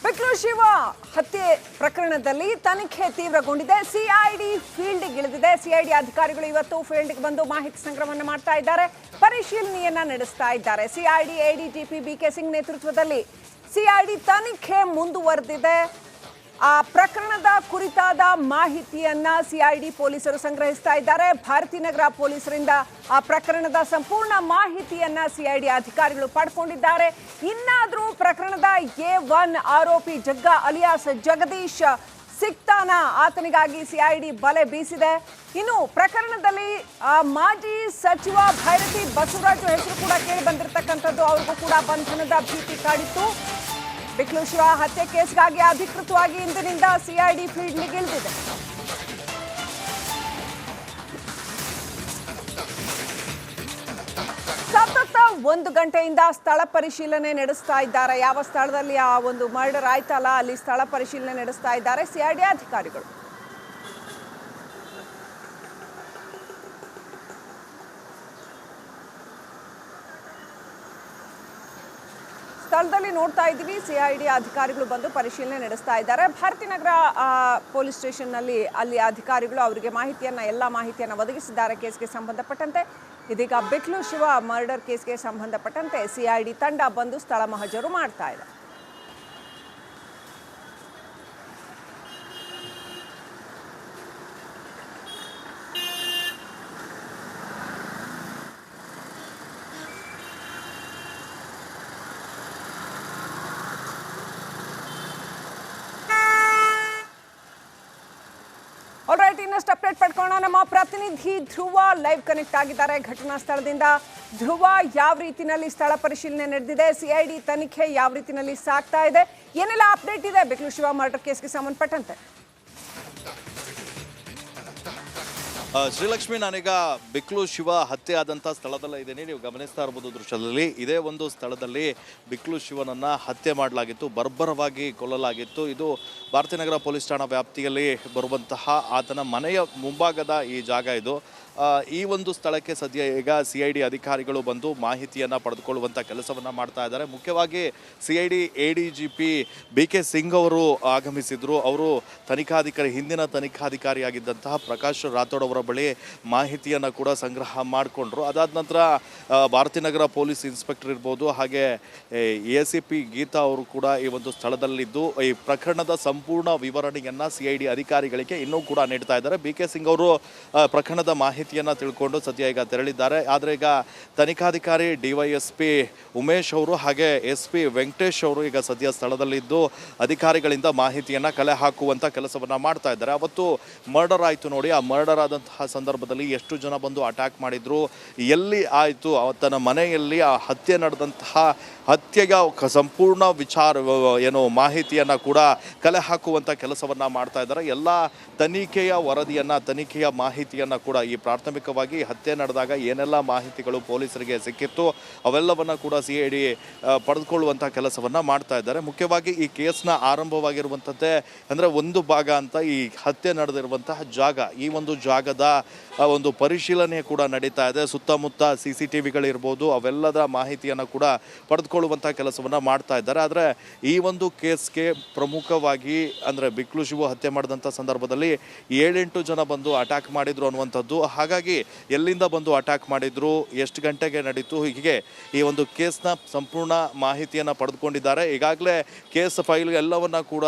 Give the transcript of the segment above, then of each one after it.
ಬಿಕ್ಲು ಶಿವ ಹತ್ಯೆ ಪ್ರಕರಣದಲ್ಲಿ ತನಿಖೆ ತೀವ್ರಗೊಂಡಿದೆ. ಸಿಐಡಿ ಫೀಲ್ಡ್ಗೆ ಇಳಿದಿದೆ. ಸಿಐಡಿ ಅಧಿಕಾರಿಗಳು ಇವತ್ತು ಫೀಲ್ಡ್ಗೆ ಬಂದು ಮಾಹಿತಿ ಸಂಗ್ರಹವನ್ನು ಮಾಡ್ತಾ ಇದ್ದಾರೆ, ಪರಿಶೀಲನೆಯನ್ನ ನಡೆಸ್ತಾ ಇದ್ದಾರೆ. ಸಿಐಡಿ ಎಡಿಜಿಪಿ ಬಿಕೆ ಸಿಂಗ್ ನೇತೃತ್ವದಲ್ಲಿ ಸಿಐಡಿ ತನಿಖೆ ಮುಂದುವರೆದಿದೆ. ಆ ಪ್ರಕರಣದ ಕುರಿತಾದ ಮಾಹಿತಿಯನ್ನ ಸಿಐಡಿ ಪೊಲೀಸರು ಸಂಗ್ರಹಿಸ್ತಾ ಇದ್ದಾರೆ. ಭಾರತೀನಗರ ಪೊಲೀಸರಿಂದ ಆ ಪ್ರಕರಣದ ಸಂಪೂರ್ಣ ಮಾಹಿತಿಯನ್ನ ಸಿಐಡಿ ಅಧಿಕಾರಿಗಳು ಪಡ್ಕೊಂಡಿದ್ದಾರೆ. ಇನ್ನಾದರೂ ಪ್ರಕರಣದ A1 ಆರೋಪಿ ಜಗ್ಗ ಅಲಿಯಾಸ್ ಜಗದೀಶ್ ಸಿಗ್ತಾನ, ಆತನಿಗಾಗಿ ಸಿಐಡಿ ಬಲೆ ಬೀಸಿದೆ. ಇನ್ನು ಪ್ರಕರಣದಲ್ಲಿ ಮಾಜಿ ಸಚಿವ ಭೈರತಿ ಬಸವರಾಜು ಹೆಸರು ಕೂಡ ಕೇಳಿ ಬಂದಿರತಕ್ಕಂಥದ್ದು. ಅವ್ರಿಗೂ ಕೂಡ ಬಂಧನದ ಭೀತಿ ಕಾಡಿತ್ತು. ಬಿಕ್ಲು ಶಿವ ಹತ್ಯೆ ಕೇಸ್ಗಾಗಿ ಅಧಿಕೃತವಾಗಿ ಇಂದಿನಿಂದ ಸಿಐಡಿ ಫೀಲ್ಡ್ಗೆ ಇಳಿದಿದೆ. ಸತತ 1 ಗಂಟೆಯಿಂದ ಸ್ಥಳ ಪರಿಶೀಲನೆ ನಡೆಸ್ತಾ ಇದ್ದಾರೆ. ಯಾವ ಸ್ಥಳದಲ್ಲಿ ಆ ಒಂದು ಮರ್ಡರ್ ಆಯ್ತಲ್ಲ, ಅಲ್ಲಿ ಸ್ಥಳ ಪರಿಶೀಲನೆ ನಡೆಸ್ತಾ ಇದ್ದಾರೆ ಸಿಐಡಿ ಅಧಿಕಾರಿಗಳು. ಸ್ಥಳದಲ್ಲಿ ನೋಡ್ತಾ ಇದ್ದೀವಿ, ಸಿಐಡಿ ಅಧಿಕಾರಿಗಳು ಬಂದು ಪರಿಶೀಲನೆ ನಡೆಸ್ತಾ ಇದ್ದಾರೆ. ಭಾರತೀನಗರ ಪೊಲೀಸ್ ಸ್ಟೇಷನ್ನಲ್ಲಿ ಅಲ್ಲಿ ಅಧಿಕಾರಿಗಳು ಅವರಿಗೆ ಎಲ್ಲ ಮಾಹಿತಿಯನ್ನು ಒದಗಿಸಿದ್ದಾರೆ ಕೇಸ್ಗೆ ಸಂಬಂಧಪಟ್ಟಂತೆ. ಇದೀಗ ಬಿಕ್ಲು ಶಿವ ಮರ್ಡರ್ ಕೇಸ್ಗೆ ಸಂಬಂಧಪಟ್ಟಂತೆ ಸಿಐಡಿ ತಂಡ ಬಂದು ಸ್ಥಳ ಮಹಜರು ಮಾಡ್ತಾ ಇದೆ. ಆಲ್ರೈಟ್, ಇನ್ನಷ್ಟು ಅಪ್ಡೇಟ್ ಪಡ್ಕೊಳ್ಳೋಣ. ನಮ್ಮ ಪ್ರತಿನಿಧಿ ಧ್ರುವ ಲೈವ್ ಕನೆಕ್ಟ್ ಆಗಿದ್ದಾರೆ ಘಟನಾ ಸ್ಥಳದಿಂದ. ಧ್ರುವ, ಯಾವ ರೀತಿಯಲ್ಲಿ ಸ್ಥಳ ಪರಿಶೀಲನೆ ನಡೆದಿದೆ, ಸಿಐಡಿ ತನಿಖೆ ಯಾವ ರೀತಿಯಲ್ಲಿ ಸಾಗ್ತಾ ಇದೆ, ಏನೆಲ್ಲ ಅಪ್ಡೇಟ್ ಇದೆ ಬಿಕ್ಲು ಶಿವ ಮರ್ಡರ್ ಕೇಸ್ಗೆ ಸಂಬಂಧಪಟ್ಟಂತೆ? ಶ್ರೀಲಕ್ಷ್ಮಿ, ನಾನೀಗ ಬಿಕ್ಲು ಶಿವ ಹತ್ಯೆ ಆದಂಥ ಸ್ಥಳದಲ್ಲೇ ಇದ್ದೀನಿ. ನೀವು ಗಮನಿಸ್ತಾ ಇರ್ಬೋದು ದೃಶ್ಯದಲ್ಲಿ. ಇದೇ ಒಂದು ಸ್ಥಳದಲ್ಲಿ ಬಿಕ್ಲು ಶಿವನನ್ನು ಹತ್ಯೆ ಮಾಡಲಾಗಿತ್ತು, ಬರ್ಬರವಾಗಿ ಕೊಲ್ಲಲಾಗಿತ್ತು. ಇದು ಭಾರತೀನಗರ ಪೊಲೀಸ್ ಠಾಣಾ ವ್ಯಾಪ್ತಿಯಲ್ಲಿ ಬರುವಂತಹ ಆತನ ಮನೆಯ ಮುಂಭಾಗದ ಈ ಜಾಗ ಇದು. ಈ ಒಂದು ಸ್ಥಳಕ್ಕೆ ಸದ್ಯ ಈಗ ಸಿಐಡಿ ಅಧಿಕಾರಿಗಳು ಬಂದು ಮಾಹಿತಿಯನ್ನು ಪಡೆದುಕೊಳ್ಳುವಂಥ ಕೆಲಸವನ್ನು ಮಾಡ್ತಾ ಇದ್ದಾರೆ. ಮುಖ್ಯವಾಗಿ ಸಿಐಡಿ ಎಡಿಜಿಪಿ ಬಿಕೆ ಸಿಂಗ್ ಅವರು ಆಗಮಿಸಿದ್ರು. ಅವರು ಹಿಂದಿನ ತನಿಖಾಧಿಕಾರಿಯಾಗಿದ್ದಂತಹ ಪ್ರಕಾಶ್ ರಾಥೋಡ್ ಅವರ ಬಳಿ ಮಾಹಿತಿಯನ್ನು ಕೂಡ ಸಂಗ್ರಹ ಮಾಡಿಕೊಂಡ್ರು. ಅದಾದ ನಂತರ ಭಾರತೀನಗರ ಪೊಲೀಸ್ ಇನ್ಸ್ಪೆಕ್ಟರ್ ಇರ್ಬೋದು, ಹಾಗೆ ACP ಗೀತಾ ಅವರು ಕೂಡ ಈ ಒಂದು ಸ್ಥಳದಲ್ಲಿದ್ದು ಈ ಪ್ರಕರಣದ ಸಂಪೂರ್ಣ ವಿವರಣೆಯನ್ನು ಸಿಐಡಿ ಅಧಿಕಾರಿಗಳಿಗೆ ಇನ್ನೂ ಕೂಡ ನೀಡ್ತಾ ಇದ್ದಾರೆ. ಬಿಕೆ ಸಿಂಗ್ ಅವರು ಪ್ರಕರಣದ ಮಾಹಿತಿಯನ್ನು ತಿಳ್ಕೊಂಡು ಸದ್ಯ ಈಗ ತೆರಳಿದ್ದಾರೆ. ಆದರೆ ಈಗ ತನಿಖಾಧಿಕಾರಿ DYSP ಉಮೇಶ್ ಅವರು ಹಾಗೆ SP ವೆಂಕಟೇಶ್ ಅವರು ಈಗ ಸದ್ಯ ಸ್ಥಳದಲ್ಲಿದ್ದು ಅಧಿಕಾರಿಗಳಿಂದ ಮಾಹಿತಿಯನ್ನು ಕಲೆ ಹಾಕುವಂಥ ಕೆಲಸವನ್ನು ಮಾಡ್ತಾ ಇದ್ದಾರೆ. ಅವತ್ತು ಮರ್ಡರ್ ಆಯಿತು ನೋಡಿ, ಆ ಮರ್ಡರ್ ಆದಂತಹ ಸಂದರ್ಭದಲ್ಲಿ ಎಷ್ಟು ಜನ ಬಂದು ಅಟ್ಯಾಕ್ ಮಾಡಿದ್ರು, ಎಲ್ಲಿ ಆಯಿತು, ಆತನ ಮನೆಯಲ್ಲಿ ಆ ಹತ್ಯೆ ನಡೆದಂತಹ ಹತ್ಯೆಯ ಸಂಪೂರ್ಣ ಮಾಹಿತಿಯನ್ನು ಕೂಡ ಕಲೆ ಹಾಕುವಂಥ ಕೆಲಸವನ್ನು ಮಾಡ್ತಾ ಇದ್ದಾರೆ. ಎಲ್ಲ ತನಿಖೆಯ ವರದಿಯನ್ನು, ತನಿಖೆಯ ಮಾಹಿತಿಯನ್ನು ಕೂಡ ಈ ಪ್ರಾಥಮಿಕವಾಗಿ ಹತ್ಯೆ ನಡೆದಾಗ ಏನೆಲ್ಲ ಮಾಹಿತಿಗಳು ಪೊಲೀಸರಿಗೆ ಸಿಕ್ಕಿತ್ತು ಅವೆಲ್ಲವನ್ನು ಕೂಡ ಸಿಐಡಿ ಪಡೆದುಕೊಳ್ಳುವಂಥ ಕೆಲಸವನ್ನು ಮಾಡ್ತಾ ಇದ್ದಾರೆ. ಮುಖ್ಯವಾಗಿ ಈ ಕೇಸ್ನ ಆರಂಭವಾಗಿರುವಂಥದ್ದೇ ಅಂದರೆ ಒಂದು ಭಾಗ ಅಂತ ಈ ಹತ್ಯೆ ನಡೆದಿರುವಂತಹ ಜಾಗ, ಈ ಒಂದು ಜಾಗದ ಒಂದು ಪರಿಶೀಲನೆ ಕೂಡ ನಡೀತಾ ಇದೆ. ಸುತ್ತಮುತ್ತ CCTVಗಳಿರ್ಬೋದು, ಅವೆಲ್ಲದ ಮಾಹಿತಿಯನ್ನು ಕೂಡ ಪಡೆದುಕೊಳ್ಳುವಂಥ ಕೆಲಸವನ್ನು ಮಾಡ್ತಾ ಇದ್ದಾರೆ. ಆದರೆ ಈ ಒಂದು ಕೇಸ್ಗೆ ಪ್ರಮುಖವಾಗಿ ಅಂದರೆ ಬಿಕ್ಲು ಶಿವು ಹತ್ಯೆ ಮಾಡಿದಂಥ ಸಂದರ್ಭದಲ್ಲಿ 7-8 ಜನ ಬಂದು ಅಟ್ಯಾಕ್ ಮಾಡಿದ್ರು ಅನ್ನುವಂಥದ್ದು. ಹಾಗಾಗಿ ಎಲ್ಲಿಂದ ಬಂದು ಅಟ್ಯಾಕ್ ಮಾಡಿದ್ರು, ಎಷ್ಟು ಗಂಟೆಗೆ ನಡೀತು, ಹೀಗೆ ಈ ಒಂದು ಕೇಸ್ನ ಸಂಪೂರ್ಣ ಮಾಹಿತಿಯನ್ನು ಪಡೆದುಕೊಂಡಿದ್ದಾರೆ. ಈಗಾಗಲೇ ಕೇಸ್ ಫೈಲ್ ಎಲ್ಲವನ್ನ ಕೂಡ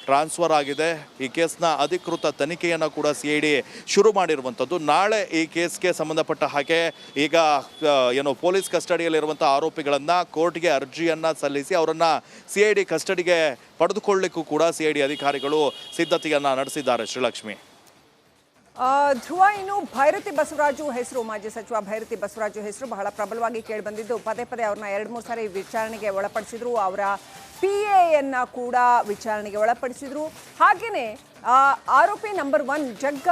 ಟ್ರಾನ್ಸ್ಫರ್ ಆಗಿದೆ. ಈ ಕೇಸ್ನ ಅಧಿಕೃತ ತನಿಖೆಯನ್ನು ಕೂಡ ಸಿಐಡಿ ಶುರು ಮಾಡಿರುವಂಥದ್ದು. ನಾಳೆ ಈ ಕೇಸ್ಗೆ ಸಂಬಂಧಪಟ್ಟ ಹಾಗೆ ಈಗ ಪೊಲೀಸ್ ಕಸ್ಟಡಿಯಲ್ಲಿರುವಂಥ ಆರೋಪಿಗಳನ್ನು ಕೋರ್ಟ್ಗೆ ಅರ್ಜಿಯನ್ನು ಸಲ್ಲಿಸಿ ಅವರನ್ನು ಸಿಐಡಿ ಕಸ್ಟಡಿಗೆ ಪಡೆದುಕೊಳ್ಳಲಿಕ್ಕೂ ಕೂಡ ಸಿಐಡಿ ಅಧಿಕಾರಿಗಳು ಸಿದ್ಧತೆಯನ್ನು ನಡೆಸಿದ್ದಾರೆ. ಶ್ರೀಲಕ್ಷ್ಮಿ, ಧ್ರುವ, ಇನ್ನು ಭೈರತಿ ಬಸವರಾಜು ಹೆಸರು, ಮಾಜಿ ಸಚಿವ ಭೈರತಿ ಬಸವರಾಜು ಹೆಸರು ಬಹಳ ಪ್ರಬಲವಾಗಿ ಕೇಳಿಬಂದಿದ್ದು, ಪದೇ ಅವ್ರನ್ನ 2-3 ಸಾರಿ ವಿಚಾರಣೆಗೆ ಒಳಪಡಿಸಿದ್ರು. ಅವರ PAಯನ್ನ ಕೂಡ ವಿಚಾರಣೆಗೆ ಒಳಪಡಿಸಿದ್ರು. ಹಾಗೆಯೇ ಆರೋಪಿ ನಂಬರ್ 1 ಜಗ್ಗ,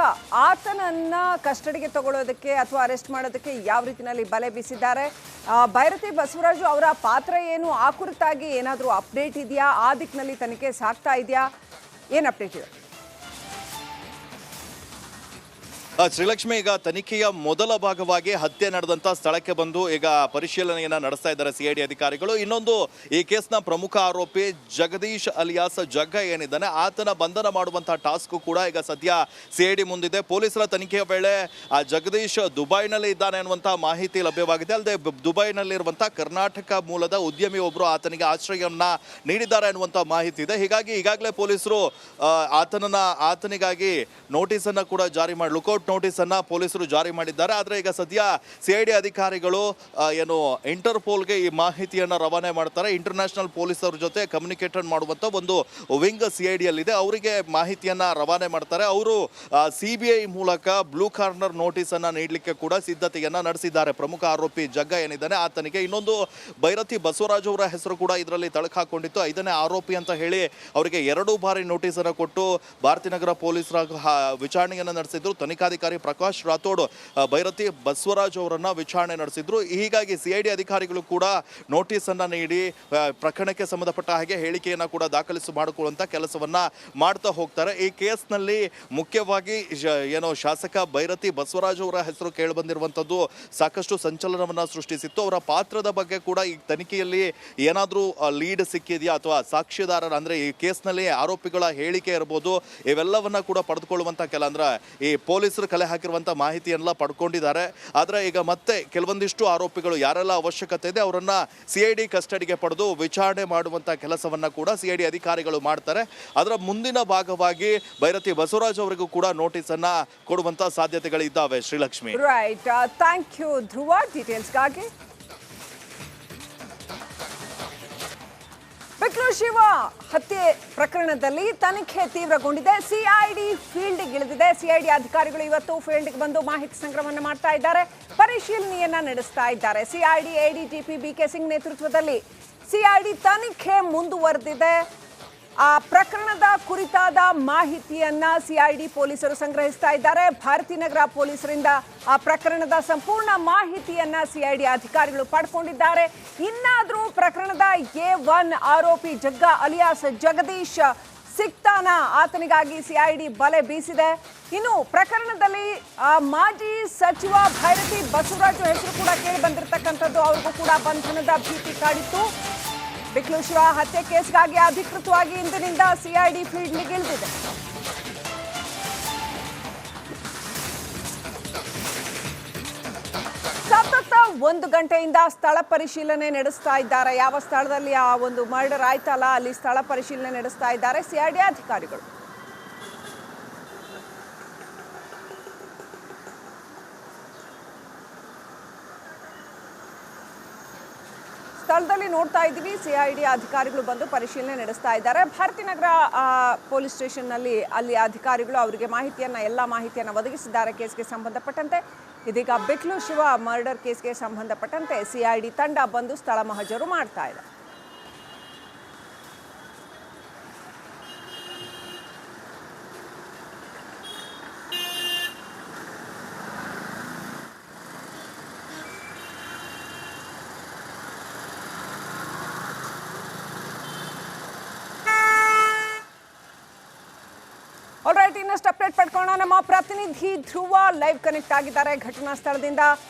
ಆತನನ್ನ ಕಸ್ಟಡಿಗೆ ತಗೊಳ್ಳೋದಕ್ಕೆ ಅಥವಾ ಅರೆಸ್ಟ್ ಮಾಡೋದಕ್ಕೆ ಯಾವ ರೀತಿಯಲ್ಲಿ ಬಲೆ ಬೀಸಿದ್ದಾರೆ, ಭೈರತಿ ಬಸವರಾಜು ಅವರ ಪಾತ್ರ ಏನು, ಆ ಕುರಿತಾಗಿ ಏನಾದರೂ ಅಪ್ಡೇಟ್ ಇದೆಯಾ, ಆ ದಿಕ್ಕಿನಲ್ಲಿ ತನಿಖೆ ಸಾಗ್ತಾ ಇದೆಯಾ, ಏನು ಅಪ್ಡೇಟ್ ಇದೆ? ಶ್ರೀಲಕ್ಷ್ಮಿ, ಈಗ ತನಿಖೆಯ ಮೊದಲ ಭಾಗವಾಗಿ ಹತ್ಯೆ ನಡೆದಂತ ಸ್ಥಳಕ್ಕೆ ಬಂದು ಈಗ ಪರಿಶೀಲನೆಯನ್ನ ನಡೆಸ್ತಾ ಇದ್ದಾರೆ ಸಿಐಡಿ ಅಧಿಕಾರಿಗಳು. ಇನ್ನೊಂದು ಈ ಕೇಸ್ನ ಪ್ರಮುಖ ಆರೋಪಿ ಜಗದೀಶ್ ಅಲಿಯಾಸ್ ಜಗ್ಗ ಏನಿದ್ದಾನೆ, ಆತನ ಬಂಧನ ಮಾಡುವಂತಹ ಟಾಸ್ಕ್ ಕೂಡ ಈಗ ಸದ್ಯ ಸಿಐಡಿ ಮುಂದಿದೆ. ಪೊಲೀಸರ ತನಿಖೆಯ ವೇಳೆ ಆ ಜಗದೀಶ್ ದುಬೈನಲ್ಲಿ ಇದ್ದಾನೆ ಅನ್ನುವಂತಹ ಮಾಹಿತಿ ಲಭ್ಯವಾಗಿದೆ. ಅಲ್ಲದೆ ದುಬೈನಲ್ಲಿರುವಂತಹ ಕರ್ನಾಟಕ ಮೂಲದ ಉದ್ಯಮಿ ಒಬ್ಬರು ಆತನಿಗೆ ಆಶ್ರಯವನ್ನ ನೀಡಿದ್ದಾರೆ ಅನ್ನುವಂತಹ ಮಾಹಿತಿ ಇದೆ. ಹೀಗಾಗಿ ಈಗಾಗಲೇ ಪೊಲೀಸರು ಆತನಿಗಾಗಿ ನೋಟಿಸ್ ಅನ್ನ ಕೂಡ ಜಾರಿ ಮಾಡಿ ಲುಕೌಟ್ ನೋಟಿಸ್ ಅನ್ನ ಪೊಲೀಸರು ಜಾರಿ ಮಾಡಿದ್ದಾರೆ. ಆದರೆ ಈಗ ಸದ್ಯ ಸಿಐಡಿ ಅಧಿಕಾರಿಗಳು ಇಂಟರ್ಪೋಲ್ಗೆ ಈ ಮಾಹಿತಿಯನ್ನ ರವಾನೆ ಮಾಡ್ತಾರೆ. ಇಂಟರ್ನ್ಯಾಷನಲ್ ಪೊಲೀಸರ ಜೊತೆ ಕಮ್ಯುನಿಕೇಟೆಡ್ ಮಾಡುವಂತ ಒಂದು ವಿಂಗ್ ಸಿಐಡಿಯಲ್ಲಿದೆ, ಅವರಿಗೆ ಮಾಹಿತಿಯನ್ನ ರವಾನೆ ಮಾಡ್ತಾರೆ. ಅವರು ಸಿಬಿಐ ಮೂಲಕ ಬ್ಲೂ ಕಾರ್ನರ್ ನೋಟಿಸ್ ಅನ್ನ ನೀಡಲಿಕ್ಕೆ ಕೂಡ ಸಿದ್ಧತೆಯನ್ನ ನಡೆಸಿದ್ದಾರೆ. ಪ್ರಮುಖ ಆರೋಪಿ ಜಗ್ಗ ಏನಿದ್ದಾನೆ ಆತನಿಗೆ. ಇನ್ನೊಂದು ಭೈರತಿ ಬಸವರಾಜ್ ಅವರ ಹೆಸರು ಕೂಡ ಇದರಲ್ಲಿ ತಳಕು ಹಾಕೊಂಡಿತ್ತು. 5ನೇ ಆರೋಪಿ ಅಂತ ಹೇಳಿ ಅವರಿಗೆ 2 ಬಾರಿ ನೋಟಿಸ್ ಅನ್ನು ಕೊಟ್ಟು ಭಾರತೀನಗರ ಪೊಲೀಸರ ವಿಚಾರಣೆಯನ್ನು ನಡೆಸಿದ್ರು. ತನಿಖಾಧಿಕಾರಿ ಪ್ರಕಾಶ್ ರಾಥೋಡ್ ಭೈರತಿ ಬಸವರಾಜ್ ಅವರನ್ನ ವಿಚಾರಣೆ ನಡೆಸಿದ್ರು. ಹೀಗಾಗಿ ಸಿಐಡಿ ಅಧಿಕಾರಿಗಳು ಕೂಡ ನೋಟಿಸ್ ಅನ್ನ ನೀಡಿ ಪ್ರಕರಣಕ್ಕೆ ಸಂಬಂಧಪಟ್ಟ ಹಾಗೆ ಹೇಳಿಕೆಯನ್ನ ಕೂಡ ಮಾಡಿಕೊಳ್ಳುವಂತ ಕೆಲಸವನ್ನ ಮಾಡ್ತಾ ಹೋಗ್ತಾರೆ. ಈ ಕೇಸ್ನಲ್ಲಿ ಮುಖ್ಯವಾಗಿ ಶಾಸಕ ಭೈರತಿ ಬಸವರಾಜ್ ಅವರ ಹೆಸರು ಕೇಳಿಬಂದಿರುವಂತದ್ದು ಸಾಕಷ್ಟು ಸಂಚಲನವನ್ನ ಸೃಷ್ಟಿಸಿತ್ತು. ಅವರ ಪಾತ್ರದ ಬಗ್ಗೆ ಕೂಡ ಈ ತನಿಖೆಯಲ್ಲಿ ಏನಾದರೂ ಲೀಡ್ ಸಿಕ್ಕಿದೆಯಾ ಅಥವಾ ಸಾಕ್ಷಿದಾರರ ಅಂದ್ರೆ ಈ ಕೇಸ್ನಲ್ಲಿ ಆರೋಪಿಗಳ ಹೇಳಿಕೆ ಇರಬಹುದು, ಇವೆಲ್ಲವನ್ನ ಕೂಡ ಪಡೆದುಕೊಳ್ಳುವಂತ ಅಂದ್ರೆ ಈ ಪೊಲೀಸರು ಕಲೆ ಹಾಕಿರುವಂತಹ ಮಾಹಿತಿಯನ್ನೆಲ್ಲ ಪಡ್ಕೊಂಡಿದ್ದಾರೆ. ಆದರೆ ಈಗ ಮತ್ತೆ ಕೆಲವೊಂದಿಷ್ಟು ಆರೋಪಿಗಳು ಯಾರೆಲ್ಲ ಅವಶ್ಯಕತೆ ಇದೆ ಅವರನ್ನ ಸಿಐಡಿ ಕಸ್ಟಡಿಗೆ ಪಡೆದು ವಿಚಾರಣೆ ಮಾಡುವಂತಹ ಕೆಲಸವನ್ನ ಕೂಡ ಸಿಐಡಿ ಅಧಿಕಾರಿಗಳು ಮಾಡ್ತಾರೆ. ಅದರ ಮುಂದಿನ ಭಾಗವಾಗಿ ಭೈರತಿ ಬಸವರಾಜ್ ಅವರಿಗೂ ಕೂಡ ನೋಟಿಸ್ ಅನ್ನ ಕೊಡುವಂತಹ ಸಾಧ್ಯತೆಗಳಿದ್ದಾವೆ. ಶ್ರೀಲಕ್ಷ್ಮಿ, ರೈಟ್, ಥ್ಯಾಂಕ್ ಯು ಧ್ರುವ ಡೀಟೇಲ್ಸ್ಗಾಗಿ. ಬಿಕ್ಲು ಶಿವ ಹತ್ಯೆ ಪ್ರಕರಣದಲ್ಲಿ ತನಿಖೆ ತೀವ್ರಗೊಂಡಿದೆ. ಸಿಐಡಿ ಫೀಲ್ಡ್ಗೆ ಇಳಿದಿದೆ. ಸಿಐಡಿ ಅಧಿಕಾರಿಗಳು ಇವತ್ತು ಫೀಲ್ಡ್ಗೆ ಬಂದು ಮಾಹಿತಿ ಸಂಗ್ರಹವನ್ನು ಮಾಡ್ತಾ ಇದ್ದಾರೆ, ಪರಿಶೀಲನೆಯನ್ನ ನಡೆಸ್ತಾ ಇದ್ದಾರೆ. ಸಿಐಡಿ ಎಡಿಜಿಪಿ ಬಿಕೆ ಸಿಂಗ್ ನೇತೃತ್ವದಲ್ಲಿ ಸಿಐಡಿ ತನಿಖೆ ಮುಂದುವರೆದಿದೆ. ಆ ಪ್ರಕರಣದ ಕುರಿತಾದ ಮಾಹಿತಿಯನ್ನ ಸಿಐಡಿ ಪೊಲೀಸರು ಸಂಗ್ರಹಿಸ್ತಾ ಇದ್ದಾರೆ. ಭಾರತೀನಗರ ಪೊಲೀಸರಿಂದ ಆ ಪ್ರಕರಣದ ಸಂಪೂರ್ಣ ಮಾಹಿತಿಯನ್ನ ಸಿಐಡಿ ಅಧಿಕಾರಿಗಳು ಪಡ್ಕೊಂಡಿದ್ದಾರೆ. ಇನ್ನಾದರೂ ಪ್ರಕರಣದ A1 ಆರೋಪಿ ಜಗ್ಗ ಅಲಿಯಾಸ್ ಜಗದೀಶ್ ಸಿಗ್ತಾನ, ಆತನಿಗಾಗಿ ಸಿಐಡಿ ಬಲೆ ಬೀಸಿದೆ. ಇನ್ನು ಪ್ರಕರಣದಲ್ಲಿ ಮಾಜಿ ಸಚಿವ ಭೈರತಿ ಬಸವರಾಜ್ ಹೆಸರು ಕೂಡ ಕೇಳಿ ಬಂದಿರತಕ್ಕಂಥದ್ದು, ಅವ್ರಿಗೂ ಕೂಡ ಬಂಧನದ ಭೀತಿ ಕಾಡಿತ್ತು. ಬಿಕ್ಲು ಶಿವ ಹತ್ಯೆ ಕೇಸ್ಗಾಗಿ ಅಧಿಕೃತವಾಗಿ ಇಂದಿನಿಂದ ಸಿಐಡಿ ಫೀಲ್ಡ್ಗೆ ಇಳಿದಿದೆ. ಸತತ 1 ಗಂಟೆಯಿಂದ ಸ್ಥಳ ಪರಿಶೀಲನೆ ನಡೆಸ್ತಾ ಇದ್ದಾರೆ. ಯಾವ ಸ್ಥಳದಲ್ಲಿ ಆ ಒಂದು ಮರ್ಡರ್ ಆಯ್ತಲ್ಲ ಅಲ್ಲಿ ಸ್ಥಳ ಪರಿಶೀಲನೆ ನಡೆಸ್ತಾ ಇದ್ದಾರೆ ಸಿಐಡಿ ಅಧಿಕಾರಿಗಳು. ಸ್ಥಳದಲ್ಲಿ ನೋಡ್ತಾ ಇದ್ದೀವಿ, ಸಿಐಡಿ ಅಧಿಕಾರಿಗಳು ಬಂದು ಪರಿಶೀಲನೆ ನಡೆಸ್ತಾ ಇದ್ದಾರೆ. ಭಾರತೀನಗರ ಪೊಲೀಸ್ ಸ್ಟೇಷನ್ನಲ್ಲಿ ಅಲ್ಲಿ ಅಧಿಕಾರಿಗಳು ಅವರಿಗೆ ಎಲ್ಲ ಮಾಹಿತಿಯನ್ನು ಒದಗಿಸಿದ್ದಾರೆ ಕೇಸ್ಗೆ ಸಂಬಂಧಪಟ್ಟಂತೆ. ಇದೀಗ ಬಿಕ್ಲು ಶಿವ ಮರ್ಡರ್ ಕೇಸ್ಗೆ ಸಂಬಂಧಪಟ್ಟಂತೆ ಸಿಐಡಿ ತಂಡ ಬಂದು ಸ್ಥಳ ಮಹಜರು ಮಾಡ್ತಾ ಇದೆ. ಆಲ್ರೈಟ್, ಇನ್ನಷ್ಟು ಅಪ್ಡೇಟ್ ಪಡ್ಕೊಳ್ಳೋಣ. ನಮ್ಮ ಪ್ರತಿನಿಧಿ ಧ್ರುವ ಲೈವ್ ಕನೆಕ್ಟ್ ಆಗಿದ್ದಾರೆ ಘಟನಾ ಸ್ಥಳದಿಂದ.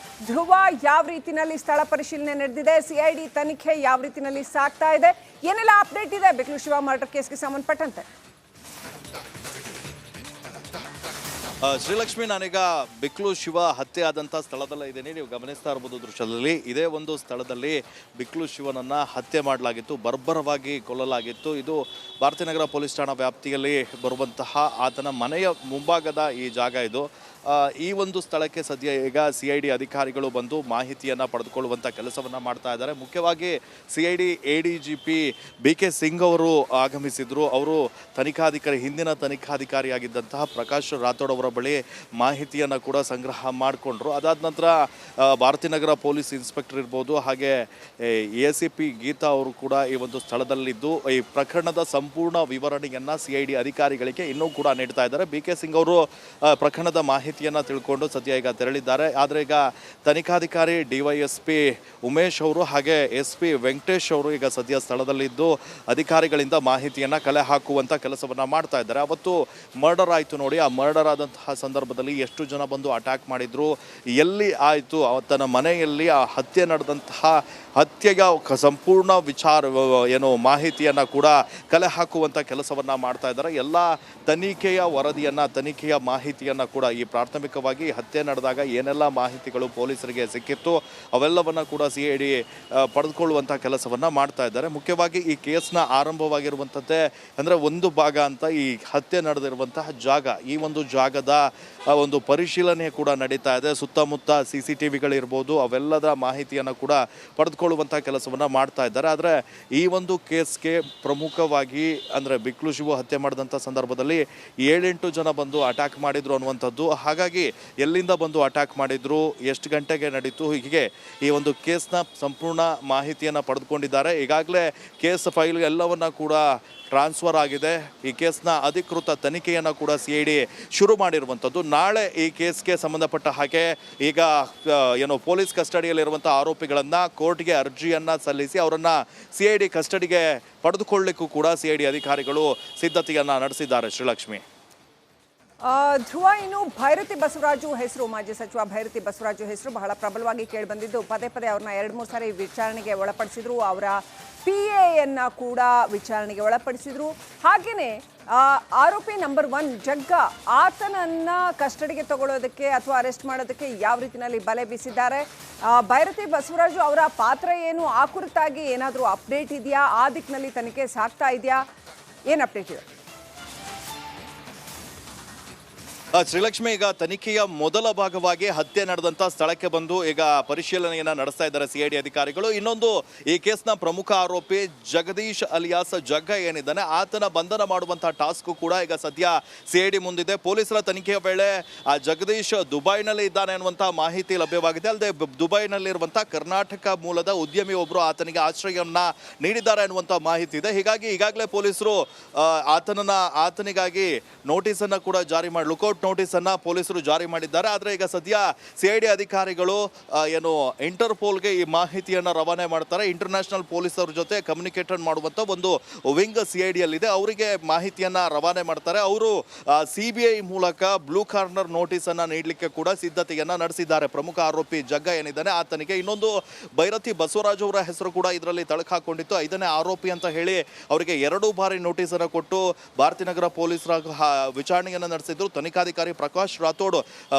ಧ್ರುವ, ಯಾವ ರೀತಿಯಲ್ಲಿ ಸ್ಥಳ ಪರಿಶೀಲನೆ ನಡೆದಿದೆ, ಸಿಐಡಿ ತನಿಖೆ ಯಾವ ರೀತಿಯಲ್ಲಿ ಸಾಗ್ತಾ ಇದೆ, ಏನೆಲ್ಲ ಅಪ್ಡೇಟ್ ಇದೆ ಬಿಕ್ಲು ಶಿವ ಮರ್ಡರ್ ಕೇಸ್ಗೆ ಸಂಬಂಧಪಟ್ಟಂತೆ? ಶ್ರೀಲಕ್ಷ್ಮಿ, ನಾನೀಗ ಬಿಕ್ಲು ಶಿವ ಹತ್ಯೆ ಆದಂಥ ಸ್ಥಳದಲ್ಲೇ ಇದ್ದೀನಿ. ನೀವು ಗಮನಿಸ್ತಾ ಇರ್ಬೋದು ದೃಶ್ಯದಲ್ಲಿ. ಇದೇ ಒಂದು ಸ್ಥಳದಲ್ಲಿ ಬಿಕ್ಲು ಶಿವನನ್ನು ಹತ್ಯೆ ಮಾಡಲಾಗಿತ್ತು, ಬರ್ಬರವಾಗಿ ಕೊಲ್ಲಲಾಗಿತ್ತು. ಇದು ಭಾರತೀನಗರ ಪೊಲೀಸ್ ಠಾಣಾ ವ್ಯಾಪ್ತಿಯಲ್ಲಿ ಬರುವಂತಹ ಆತನ ಮನೆಯ ಮುಂಭಾಗದ ಈ ಜಾಗ ಇದು. ಈ ಒಂದು ಸ್ಥಳಕ್ಕೆ ಸದ್ಯ ಈಗ ಸಿಐಡಿ ಅಧಿಕಾರಿಗಳು ಬಂದು ಮಾಹಿತಿಯನ್ನು ಪಡೆದುಕೊಳ್ಳುವಂಥ ಕೆಲಸವನ್ನು ಮಾಡ್ತಾ ಇದ್ದಾರೆ. ಮುಖ್ಯವಾಗಿ ಸಿಐಡಿ ಎಡಿಜಿಪಿ ಬಿಕೆ ಸಿಂಗ್ ಅವರು ಆಗಮಿಸಿದ್ರು. ಅವರು ಹಿಂದಿನ ತನಿಖಾಧಿಕಾರಿಯಾಗಿದ್ದಂತಹ ಪ್ರಕಾಶ್ ರಾಥೋಡ್ ಅವರ ಬಳಿ ಮಾಹಿತಿಯನ್ನು ಕೂಡ ಸಂಗ್ರಹ ಮಾಡಿಕೊಂಡ್ರು. ಅದಾದ ನಂತರ ಭಾರತೀನಗರ ಪೊಲೀಸ್ ಇನ್ಸ್ಪೆಕ್ಟರ್ ಇರ್ಬೋದು, ಹಾಗೆ ACP ಗೀತಾ ಅವರು ಕೂಡ ಈ ಒಂದು ಸ್ಥಳದಲ್ಲಿದ್ದು ಈ ಪ್ರಕರಣದ ಸಂಪೂರ್ಣ ವಿವರಣೆಯನ್ನು ಸಿಐಡಿ ಅಧಿಕಾರಿಗಳಿಗೆ ಇನ್ನೂ ಕೂಡ ನೀಡ್ತಾ ಇದ್ದಾರೆ. ಬಿಕೆ ಸಿಂಗ್ ಅವರು ಪ್ರಕರಣದ ಮಾಹಿತಿಯನ್ನು ತಿಳ್ಕೊಂಡು ಸದ್ಯ ಈಗ ತೆರಳಿದ್ದಾರೆ. ಆದರೆ ಈಗ ತನಿಖಾಧಿಕಾರಿ DYSP ಉಮೇಶ್ ಅವರು ಹಾಗೆ SP ವೆಂಕಟೇಶ್ ಅವರು ಈಗ ಸದ್ಯ ಸ್ಥಳದಲ್ಲಿದ್ದು ಅಧಿಕಾರಿಗಳಿಂದ ಮಾಹಿತಿಯನ್ನು ಕಲೆ ಹಾಕುವಂಥ ಕೆಲಸವನ್ನು ಮಾಡ್ತಾ ಇದ್ದಾರೆ. ಅವತ್ತು ಮರ್ಡರ್ ಆಯಿತು ನೋಡಿ, ಆ ಮರ್ಡರ್ ಆದಂಥ ಮಾಡುವಂತಹ ಸಂದರ್ಭದಲ್ಲಿ ಎಷ್ಟು ಜನ ಬಂದು ಅಟ್ಯಾಕ್ ಮಾಡಿದ್ರು, ಎಲ್ಲಿ ಆಯಿತು, ತನ್ನ ಮನೆಯಲ್ಲಿ ಆ ಹತ್ಯೆ ನಡೆದಂತಹ ಹತ್ಯೆಯ ಸಂಪೂರ್ಣ ಏನು ಮಾಹಿತಿಯನ್ನು ಕೂಡ ಕಲೆ ಹಾಕುವಂಥ ಕೆಲಸವನ್ನು ಮಾಡ್ತಾ ಇದ್ದಾರೆ. ಎಲ್ಲ ತನಿಖೆಯ ವರದಿಯನ್ನು, ತನಿಖೆಯ ಮಾಹಿತಿಯನ್ನು ಕೂಡ ಈ ಪ್ರಾಥಮಿಕವಾಗಿ ಹತ್ಯೆ ನಡೆದಾಗ ಏನೆಲ್ಲ ಮಾಹಿತಿಗಳು ಪೊಲೀಸರಿಗೆ ಸಿಕ್ಕಿತ್ತು ಅವೆಲ್ಲವನ್ನು ಕೂಡ CID ಪಡೆದುಕೊಳ್ಳುವಂಥ ಕೆಲಸವನ್ನು ಮಾಡ್ತಾ ಇದ್ದಾರೆ. ಮುಖ್ಯವಾಗಿ ಈ ಕೇಸ್ನ ಆರಂಭವಾಗಿರುವಂಥದ್ದೇ ಅಂದರೆ ಒಂದು ಭಾಗ ಅಂತ ಈ ಹತ್ಯೆ ನಡೆದಿರುವಂತಹ ಜಾಗ, ಈ ಒಂದು ಜಾಗದ ಒಂದು ಪರಿಶೀಲನೆ ಕೂಡ ನಡೀತಾ ಇದೆ. ಸುತ್ತಮುತ್ತ CCTVಗಳಿರ್ಬೋದು, ಅವೆಲ್ಲದ ಮಾಹಿತಿಯನ್ನು ಕೂಡ ಪಡೆದುಕೊಳ್ಳುವಂಥ ಕೆಲಸವನ್ನು ಮಾಡ್ತಾ ಇದ್ದಾರೆ. ಆದರೆ ಈ ಒಂದು ಕೇಸ್ಗೆ ಪ್ರಮುಖವಾಗಿ ಅಂದರೆ ಬಿಕ್ಲು ಶಿವು ಹತ್ಯೆ ಮಾಡಿದಂಥ ಸಂದರ್ಭದಲ್ಲಿ 7-8 ಜನ ಬಂದು ಅಟ್ಯಾಕ್ ಮಾಡಿದ್ರು ಅನ್ನುವಂಥದ್ದು. ಹಾಗಾಗಿ ಎಲ್ಲಿಂದ ಬಂದು ಅಟ್ಯಾಕ್ ಮಾಡಿದ್ರು, ಎಷ್ಟು ಗಂಟೆಗೆ ನಡೀತು, ಹೀಗೆ ಈ ಒಂದು ಕೇಸ್ನ ಸಂಪೂರ್ಣ ಮಾಹಿತಿಯನ್ನು ಪಡೆದುಕೊಂಡಿದ್ದಾರೆ. ಈಗಾಗಲೇ ಕೇಸ್ ಫೈಲ್ ಎಲ್ಲವನ್ನ ಕೂಡ ಟ್ರಾನ್ಸ್ಫರ್ ಆಗಿದೆ. ಈ ಕೇಸ್ನ ಅಧಿಕೃತ ತನಿಖೆಯನ್ನು ಕೂಡ CID ಶುರು ಮಾಡಿರುವಂಥದ್ದು. ನಾಳೆ ಈ ಕೇಸ್ಗೆ ಸಂಬಂಧಪಟ್ಟ ಹಾಗೆ ಈಗ ಪೊಲೀಸ್ ಕಸ್ಟಡಿಯಲ್ಲಿರುವಂಥ ಆರೋಪಿಗಳನ್ನು ಕೋರ್ಟ್ಗೆ ಅರ್ಜಿಯನ್ನು ಸಲ್ಲಿಸಿ ಅವರನ್ನು CID ಕಸ್ಟಡಿಗೆ ಪಡೆದುಕೊಳ್ಳಲಿಕ್ಕೂ ಕೂಡ CID ಅಧಿಕಾರಿಗಳು ಸಿದ್ಧತೆಯನ್ನು ನಡೆಸಿದ್ದಾರೆ. ಶ್ರೀಲಕ್ಷ್ಮಿ. ಧ್ರುವ, ಇನ್ನು ಭೈರತಿ ಬಸವರಾಜು ಹೆಸರು, ಮಾಜಿ ಸಚಿವ ಭೈರತಿ ಬಸವರಾಜು ಹೆಸರು ಬಹಳ ಪ್ರಬಲವಾಗಿ ಕೇಳಿಬಂದಿದ್ದು, ಪದೇ ಪದೇ ಅವ್ರನ್ನ 2-3 ಸಾರಿ ವಿಚಾರಣೆಗೆ ಒಳಪಡಿಸಿದ್ರು. ಅವರ PAಯನ್ನು ಕೂಡ ವಿಚಾರಣೆಗೆ ಒಳಪಡಿಸಿದ್ರು. ಹಾಗೆಯೇ ಆರೋಪಿ ನಂಬರ್ 1 ಜಗ್ಗ, ಆತನನ್ನ ಕಸ್ಟಡಿಗೆ ತಗೊಳ್ಳೋದಕ್ಕೆ ಅಥವಾ ಅರೆಸ್ಟ್ ಮಾಡೋದಕ್ಕೆ ಯಾವ ರೀತಿಯಲ್ಲಿ ಬಲೆ ಬೀಸಿದ್ದಾರೆ. ಭೈರತಿ ಬಸವರಾಜು ಅವರ ಪಾತ್ರ ಏನು, ಆ ಕುರಿತಾಗಿ ಏನಾದರೂ ಅಪ್ಡೇಟ್ ಇದೆಯಾ? ಆ ದಿಕ್ಕಿನಲ್ಲಿ ತನಿಖೆ ಸಾಗ್ತಾ ಇದೆಯಾ? ಏನು ಅಪ್ಡೇಟ್ ಇದೆ? ಶ್ರೀಲಕ್ಷ್ಮಿ, ಈಗ ತನಿಖೆಯ ಮೊದಲ ಭಾಗವಾಗಿ ಹತ್ಯೆ ನಡೆದಂಥ ಸ್ಥಳಕ್ಕೆ ಬಂದು ಈಗ ಪರಿಶೀಲನೆಯನ್ನು ನಡೆಸ್ತಾ ಇದ್ದಾರೆ CID ಅಧಿಕಾರಿಗಳು. ಇನ್ನೊಂದು, ಈ ಕೇಸ್ನ ಪ್ರಮುಖ ಆರೋಪಿ ಜಗದೀಶ್ ಅಲಿಯಾಸ್ ಜಗ್ಗ ಏನಿದ್ದಾನೆ, ಆತನ ಬಂಧನ ಮಾಡುವಂಥ ಟಾಸ್ಕ್ ಕೂಡ ಈಗ ಸದ್ಯ CID ಮುಂದಿದೆ. ಪೊಲೀಸರ ತನಿಖೆಯ ವೇಳೆ ಆ ಜಗದೀಶ್ ದುಬೈನಲ್ಲಿ ಇದ್ದಾನೆ ಅನ್ನುವಂಥ ಮಾಹಿತಿ ಲಭ್ಯವಾಗಿದೆ. ಅಲ್ಲದೆ ದುಬೈನಲ್ಲಿರುವಂಥ ಕರ್ನಾಟಕ ಮೂಲದ ಉದ್ಯಮಿ ಒಬ್ಬರು ಆತನಿಗೆ ಆಶ್ರಯವನ್ನು ನೀಡಿದ್ದಾರೆ ಅನ್ನುವಂಥ ಮಾಹಿತಿ ಇದೆ. ಹೀಗಾಗಿ ಈಗಾಗಲೇ ಪೊಲೀಸರು ಆತನಿಗಾಗಿ ನೋಟಿಸನ್ನು ಕೂಡ ಜಾರಿ ಮಾಡಿ ಲುಕೌಟ್ ನೋಟಿಸನ್ನು ಪೊಲೀಸರು ಜಾರಿ ಮಾಡಿದ್ದಾರೆ. ಆದರೆ ಈಗ ಸದ್ಯ CID ಅಧಿಕಾರಿಗಳು ಇಂಟರ್ಪೋಲ್ಗೆ ಈ ಮಾಹಿತಿಯನ್ನು ರವಾನೆ ಮಾಡ್ತಾರೆ. ಇಂಟರ್ನ್ಯಾಷನಲ್ ಪೊಲೀಸರ ಜೊತೆ ಕಮ್ಯುನಿಕೇಟ್ ಮಾಡುವಂಥ ಒಂದು ವಿಂಗ್ CIDಯಲ್ಲಿದೆ, ಅವರಿಗೆ ಮಾಹಿತಿಯನ್ನು ರವಾನೆ ಮಾಡ್ತಾರೆ. ಅವರು CBI ಮೂಲಕ ಬ್ಲೂ ಕಾರ್ನರ್ ನೋಟಿಸನ್ನು ನೀಡಲಿಕ್ಕೆ ಕೂಡ ಸಿದ್ಧತೆಯನ್ನು ನಡೆಸಿದ್ದಾರೆ. ಪ್ರಮುಖ ಆರೋಪಿ ಜಗ್ಗ ಏನಿದ್ದಾನೆ ಆತನಿಗೆ. ಇನ್ನೊಂದು, ಭೈರತಿ ಬಸವರಾಜ್ ಅವರ ಹೆಸರು ಕೂಡ ಇದರಲ್ಲಿ ತಳಕಾಕೊಂಡಿತ್ತು. 5ನೇ ಆರೋಪಿ ಅಂತ ಹೇಳಿ ಅವರಿಗೆ 2 ಬಾರಿ ನೋಟಿಸನ್ನು ಕೊಟ್ಟು ಭಾರತೀನಗರ ಪೊಲೀಸರ ವಿಚಾರಣೆಯನ್ನು ನಡೆಸಿದ್ರು. ತನಿಖಾಧಿಕಾರಿ ಪ್ರಕಾಶ್ ರಾಥೋಡ್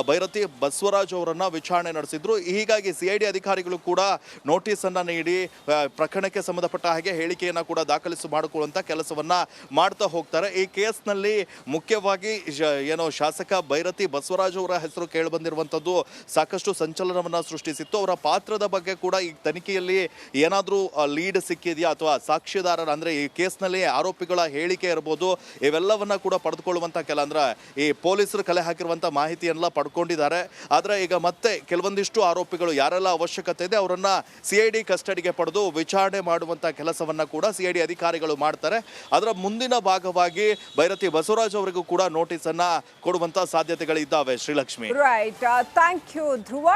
ಭೈರತಿ ಬಸವರಾಜ್ ಅವರನ್ನ ವಿಚಾರಣೆ ನಡೆಸಿದ್ರು. ಹೀಗಾಗಿ CID ಅಧಿಕಾರಿಗಳು ಕೂಡ ನೋಟಿಸ್ ಅನ್ನ ನೀಡಿ ಪ್ರಕರಣಕ್ಕೆ ಸಂಬಂಧಪಟ್ಟ ಹಾಗೆ ಹೇಳಿಕೆಯನ್ನು ಕೂಡ ಮಾಡಿಕೊಳ್ಳುವಂತ ಕೆಲಸವನ್ನ ಮಾಡ್ತಾ ಹೋಗ್ತಾರೆ. ಈ ಕೇಸ್ನಲ್ಲಿ ಮುಖ್ಯವಾಗಿ ಶಾಸಕ ಭೈರತಿ ಬಸವರಾಜ್ ಅವರ ಹೆಸರು ಕೇಳಿ ಬಂದಿರುವಂತದ್ದು ಸಾಕಷ್ಟು ಸಂಚಲನವನ್ನ ಸೃಷ್ಟಿಸಿತ್ತು. ಅವರ ಪಾತ್ರದ ಬಗ್ಗೆ ಕೂಡ ಈ ತನಿಖೆಯಲ್ಲಿ ಏನಾದರೂ ಲೀಡ್ ಸಿಕ್ಕಿದೆಯಾ ಅಥವಾ ಸಾಕ್ಷಿದಾರರ ಅಂದ್ರೆ ಈ ಕೇಸ್ನಲ್ಲಿ ಆರೋಪಿಗಳ ಹೇಳಿಕೆ ಇರಬಹುದು, ಇವೆಲ್ಲವನ್ನ ಕೂಡ ಪಡೆದುಕೊಳ್ಳುವಂತ ಅಂದ್ರೆ ಈ ಪೊಲೀಸರು ಕಲೆ ಹಾಕಿರುವಂಥ ಮಾಹಿತಿಯನ್ನೆಲ್ಲ ಪಡ್ಕೊಂಡಿದ್ದಾರೆ. ಆದರೆ ಈಗ ಮತ್ತೆ ಕೆಲವೊಂದಿಷ್ಟು ಆರೋಪಿಗಳು ಯಾರೆಲ್ಲ ಅವಶ್ಯಕತೆ ಇದೆ ಅವರನ್ನು CID ಕಸ್ಟಡಿಗೆ ಪಡೆದು ವಿಚಾರಣೆ ಮಾಡುವಂಥ ಕೆಲಸವನ್ನು ಕೂಡ CID ಅಧಿಕಾರಿಗಳು ಮಾಡ್ತಾರೆ. ಅದರ ಮುಂದಿನ ಭಾಗವಾಗಿ ಭೈರತಿ ಬಸವರಾಜ್ ಅವರಿಗೂ ಕೂಡ ನೋಟಿಸನ್ನು ಕೊಡುವಂಥ ಸಾಧ್ಯತೆಗಳಿದ್ದಾವೆ. Srilakshmi. Right, thank you Dhruva.